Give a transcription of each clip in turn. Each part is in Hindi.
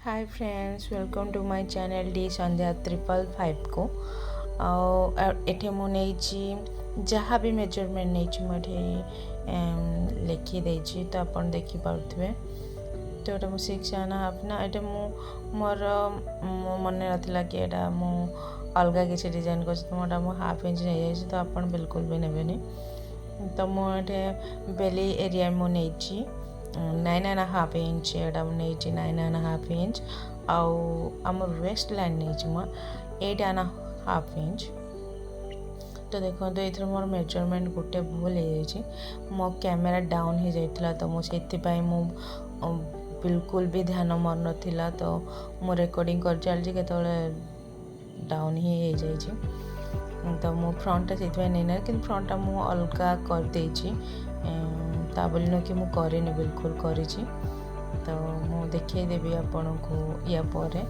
Hi friends welcome to my channel D Sandhya 555 को एठे मु नहीं जहाँ भी मेजरमेंट नहीं मुझे लिखी देछि तो अपन देखि पाउथबे। तो एटा मु 6.5 ना एटा मोर मन नथिला कि एटा मु अलगा किसी डिजाइन कर मोटा मु हाफ इंच नहीं जाइए तो अपन बिल्कुल भी नेबेनी। तो मुझे बेली एरिया मु नहीं 9.5 इंच एटा नहीं 9.5 इंच आम वेस्ट लाइन नहीं 8.5 इंच। तो देखो तो ये मोर मेजरमेंट गोटे भूल हो जाए मो कैमेरा डाउन हो जाता तो मुझे बिल्कुल भी ध्यान मर नाला तो मु रिकॉर्डिंग कर चलती के डाउन ही हो जाए। तो मु फ्रंटा से नहीं ना कि फ्रंटा मु अलगा कर देछि ता बोली न कि मु करेनि बिल्कुल करी तो मु देखिए देवी आपण को या परे।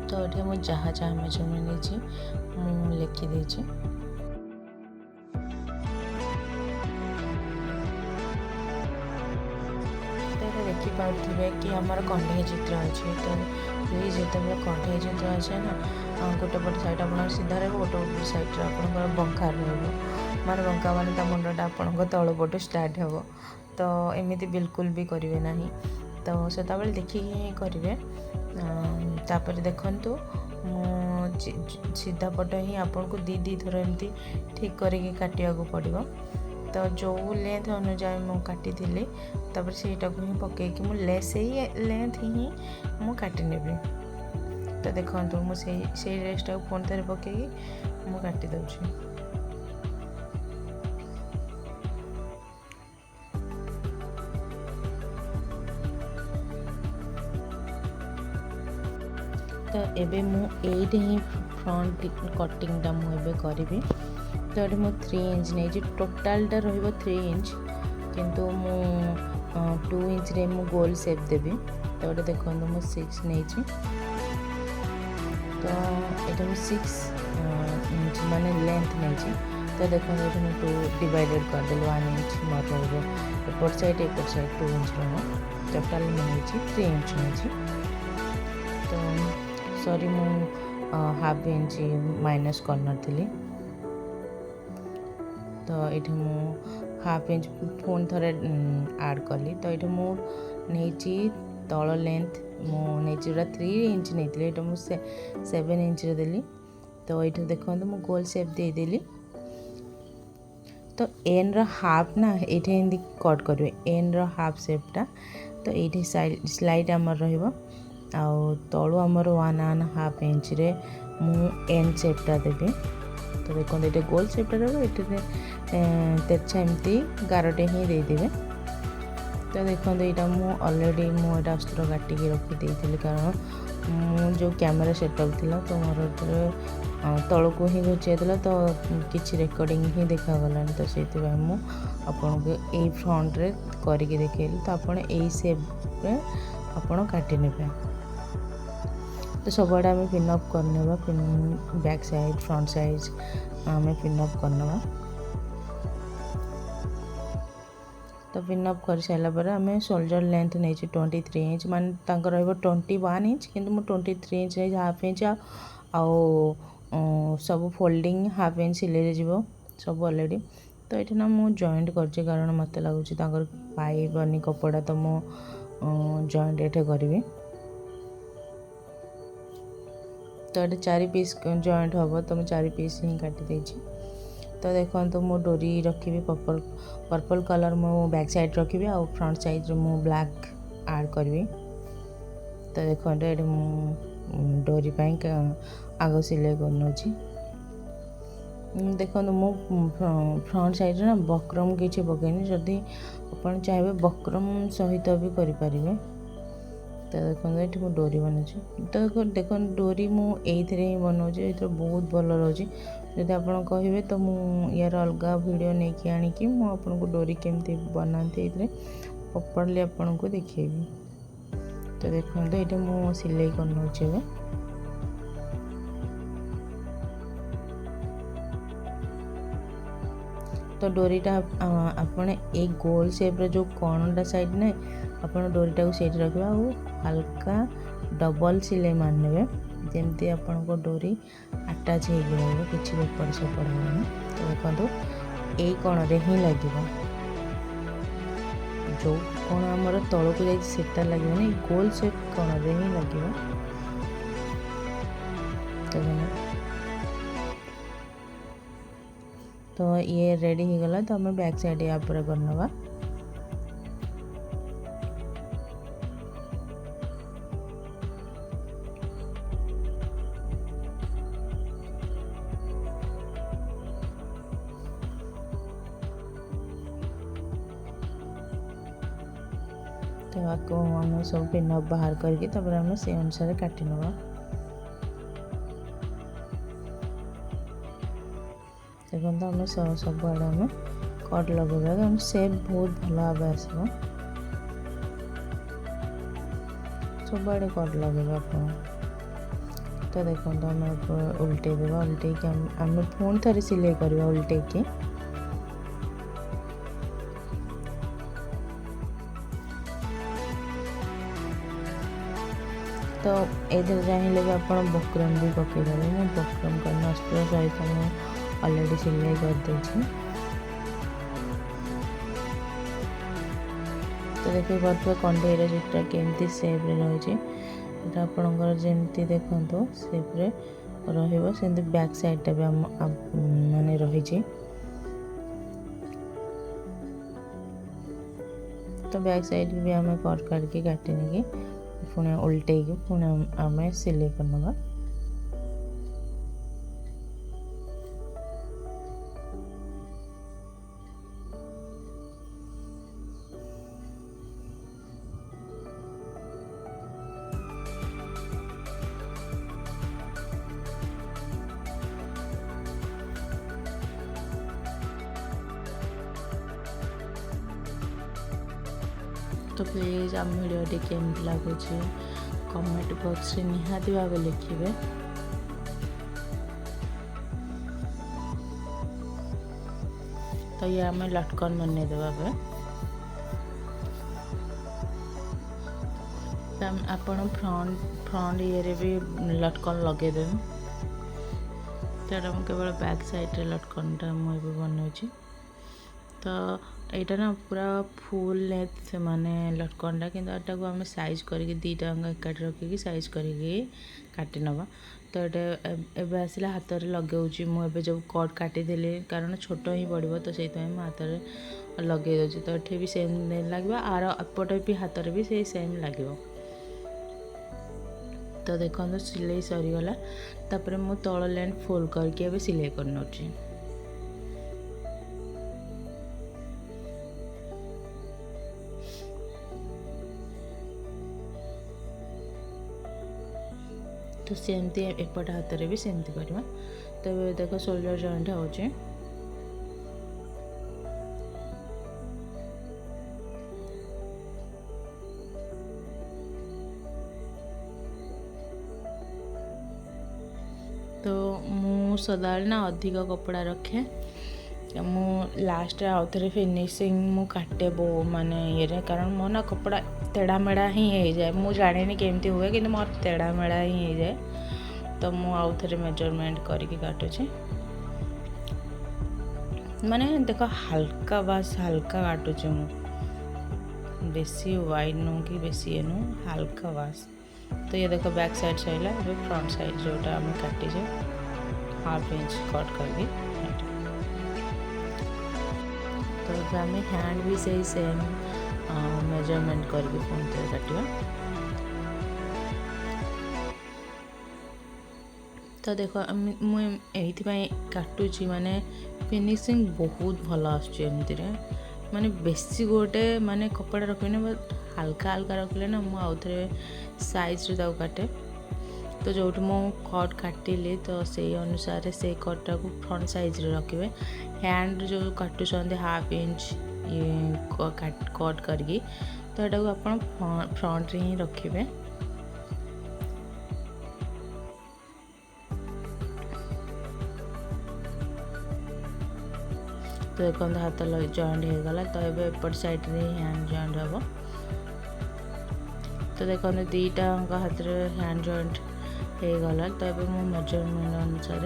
तो ये मु जहाँ जहाँ मेजरमेंट नहीं मु लिखी देछि। तो देखी पारे कि आमर कंढे चित्र अच्छे तो ये जिते कंढे चित्र अच्छे ना गोटे पट साइड आप सीधा रहा गोटे पट साइड आप बंखा माने बंका माने मुंडा आपण तल पट स्टार्ट हो तो एमती बिल्कुल भी करेंगे ना तो से देखिए करेंगे। तापर देखु सीधा पट ही आपन को दी थर एमती ठीक करके काटिया पड़ो। तो जो लेंथ अनुसार मु काटी थी तापर सेटा को ही पकईकि मु लेंथ ही मु काटी नेबी। तो देखो मुझे रेस्टा को पुणी थे पकईकि मु काटी दउछि। तो एबे मु एट ही फ्रंट कटिंगटा मुझे करी। तो ये मु 3 इंच नहीं टोटालटा रहिबो 3 इंच किंतु मु 2 इंच रे मु गोल शेप देबी। तो ये देखो मु 6 नहीं तो ये मु 6 इंच माने लेंथ नहीं। तो देखो ये मु 2 डिवाइडेड कर देल 1 इंच मोर रहिबो एपट साइड 2 इंच रहिबो टोटाल मु नहीं 3 इंच नहीं। तो सॉरी मु हाफ इंच माइनस करना थी। तो ये मु हाफ इंच पुणी थे ऐड कली। तो ये मु नहीं तल लेंथ मु नहीं 3 इंच नहीं ये मुझे 7 इंच देली। तो ये देखो मु गोल शेप दे देली। तो एन हाफ ना ये कट करेंगे एन हाफ शेपटा। तो ये स्लाइड आमर रहिबो आउ तलु आमर 1.5 इंच रे मु एन शेपटा देबी। तो देखो ये गोल शेपटा ये तेरछा एमती गारटे ही देदेवे। तो देखो यहाँ मु ऑलरेडी मुझे अस्त्र काटिक रखी कारण मु जो कैमरा सेटअप थिला तो मोर तल को ही घुचाई तो किसी रेकर्डिंग ही देखागला। तो से मु आपन को यही फ्रंट रे करके देखली तो आपन यही शेप रे आपन काटि नेबे। तो सब आड़े आम पिनअप करने बैक साइड फ्रंट साइड आम पिनअप करना। तो पिनअप कर सारा पर आम शोल्डर लेंथ नहीं 23 इंच मान 21 इंच किंतु मु 23 इंच नहीं हाफ इंच आउ सब फोल्डिंग हाफ इंच सिले जीवो सब ऑलरेडी। तो ये ना मु जॉइंट कर कारण मत लगुच पाइबनी कपड़ा तो मु जॉइंट ये करी। तो ये 4 पीस जॉइंट हम तो मुझे 4 पीस ही काटी देछि। तो देखो तो मु डोरी रखी पर्पल कलर मु बैक साइड रखी आ फ्रंट साइड मु ब्लैक ऐड करी। तो देखो ये मु डोरी आग सिलाई कर देखो मु फ्रंट साइड ना बक्रम किसी पकईनी जदि आप चाहिए बक्रम सहित भी करें। तो देखो ये मु डोरी बनाऊँ। तो देखो डोरी मु ही बनाऊँ ये बहुत भल रोचे जदि आप कहे तो मु यार अलग वीडियो नहीं कि आनिकी आपको डोरी केमती बनाते ये प्रॉपर्ली आपन को देखेबी। तो देखो ये मु सिलाई कर तो डोरीटा आपने एक गोल शेप जो कणटा साइड ना ଆପଣ ଡୋରିଟା को ସେଇଠି ରଖିବେ ଆଉ ହାଲକା ଡବଲ ସିଲେଇ ମାରିନେବେ ଯେମିତି ଆପଣଙ୍କ ଡୋରି ଆଟାଚ୍ ହେଇକି ରହିବ, କିଛି ଏପଟ ସେପଟ ହେବନି। ତ ଦେଖନ୍ତୁ ଏଇ କୋଣରେ ହିଁ ଲାଗିବ, ଯେଉଁ କୋଣ ଆମର ତଳକୁ ଯାଇଛି ସେଟା ଲାଗିବନି, ଗୋଲ ସେପ୍ କୋଣରେ ହିଁ ଲାଗିବ। तो ये रेडी हो गला। तो हमें बैक साइड या पर करनवा। तो आपको हम सब पिन बाहर करके तब हमें से अनुसार काटी नवा। देखो आम सब आड़े आम कट लगे तो सेप बहुत भल भाव आस सब आड़े कट लगे आप। तो देखो आम उल्टे देवा, उल्टे आम पुणी थे सिलाई करवा उल्टे की। तो ये चाहिए भी आप बक्रम भी पकईदे। मैं बक्रम कर अस्त्र सहित मुझे ऑलरेडी सिलाई कर देछि। तो देखिए पारे कंडेईर चित्रा केमती सेप रे रही है आपंकर जमी देखो सेप रे रहिबो सेमती बैक साइड भी माने रही। तो बैक साइड भी आम कट करके काटिनी पुणे उल्टे पुणे आम सिलाई करनवा। तो प्लीज आम भिडियोटी केमती लगुच कमेंट बॉक्स रे निहाती भाव लिखिए। तो ये आम लटकन बन देवा आपण फ्रंट ये भी लटकन लगे देव। तो केवल बैक साइड रे लटकनटा मुझे बनाऊँ। तो यहाँ ना पूरा फुल लेंथ माने लटकनटा कि को आम साइज करके दीटा एकाठी रखिकी साइज करके काटी नवा। तो ये आसला हाथ में लगे मुझे जब कट काटी कारण छोट ही पड़ो तो से हाथ में लगे दूसरी। तो ये भी सेम लगे आर एपटे भी हाथ में भी से सेम लगे। तो देखो सिलाई सरीगला तापर मु तल लाइन फोल्ड करके अभी सिलाई कर नौची। तो सेमती एपट हाथ में भी सेमती करवा। तो देखो शोल्डर जॉइंट हो तो मु सदाल ना अधिक कपड़ा रखे मु लास्ट आउ थे फिनिशिंग मु काटे बो माने ये कारण मो ना कपड़ा तेड़ा मेड़ा ही हो जाए। मु जाने केमती हुए कि मोर तेड़ा मेड़ा ही हो जाए। तो मु आउ थे मेजरमेंट करके काटुचे माने देखो हल्का बस हल्का काटुचे मु बेसी वाइड नु कि बेसी ये नु हल्का बस। तो ये देखो back side Saila front side जोटा आम काटिजे 1/2 इंच कट करके। तो आम हैंड भी सही सेम मेजरमेंट करके पुणी काटिया। तो देखो मुझे काटुची माने फिनिशिंग बहुत भल आमती माने बेसी गोटे माने कपड़ा रखे ना हल्का हल्का रखले ना मु आउ थे साइज रे काटे। तो जो मु कट काटिली तो से अनुसार से कटा को फ्रंट साइज रे रखिए। हैंड जो काटुंट 1/2 इंच कट करके तो यहाँ को आप फ्रंट रे ही रखिए। तो देखो हाथ जॉइंट हो गला। तो ये एपट साइड रे हैंड जॉइंट हम। तो देखो दीटा हाथ में हैंड जॉइंट हो गला। तो ये मो मेजरमेंट अनुसार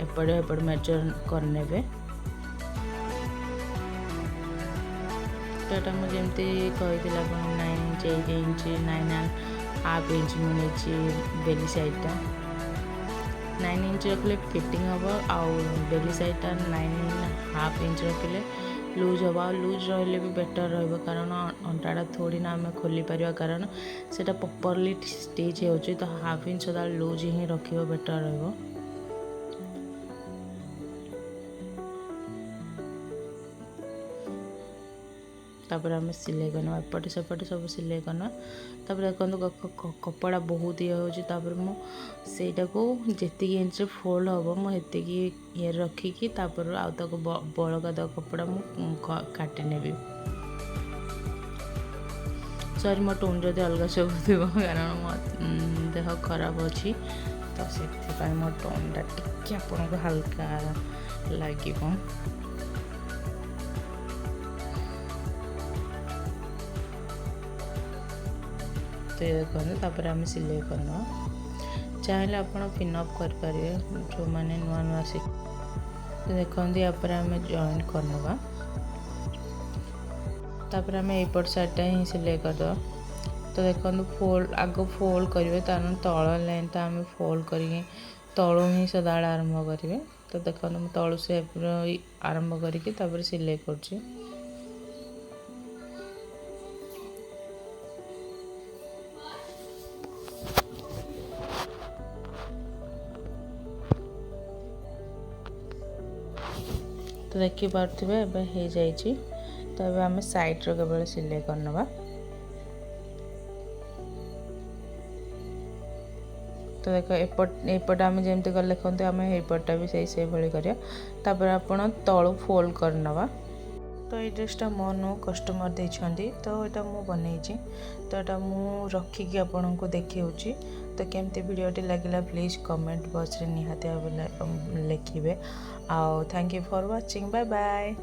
एपटे एपटे मेजर करने। तो यहाँ मुझे कही 9 इंच 8 इंच 9.5 इंच मुझे बेली साइडटा 9 इंच रखिले फिटिंग हम आउ बेली साइडटा 9.5 इंच रखिले लूज हम। लूज रही भी बेटर रहा कारण अंटाटा थोड़ी ना आम खोली पार कारण से प्रॉपर्ली स्टिच हो। तो हाफ इंच सदा लूज ही रखियो बेटर रहा। तापर आम सिलाई करना एपटे सेपटे सब सिलाई करना। तापर देखो कपड़ा बहुत ये हो मुझा को जी इंच फोल्ड हम मुझे ये रखिकी आउ बड़का तक कपड़ा काटी नेबी। सॉरी मो टोन जब अलग सब कारण मो देह खराब अच्छी तो से मो टोनटा टिके आपन को हल्का लगे। तो ये देखते तापर आम सिलाई करना चाहिए आप पिनअप करेंगे जो मैंने नुआ नुआ सीख। तो देखते यापर आम जॉइंट करना तापर आम एपट साइडटा ही सिलाई करदे। तो देखो फोल्ड आग फोल्ड करेंगे तार तल लेंथ आम फोल्ड कर तलू ही सदाବେଳେ आरंभ करेंगे। तो देखो मैं तलू से आरंभ करके सिलाई कर। तो देखी पारे एवं हो जाइए। तो ये आम साइड्र केवल सिलाई करना। तो देख एपट आम जमी कर देखते आम एपटा भी से भाई कर आपण तलू फोल्ड करना। तो ये ड्रेसटा मो नु कस्टमर देछंदी तो यहाँ मुझे बनई। तो यहाँ मुझे रखिकी आपण को देखी। तो केमती वीडियोटी लगे प्लीज़ कमेंट बॉक्स रे निहाती लिखिए। आउ thank you for watching. Bye bye.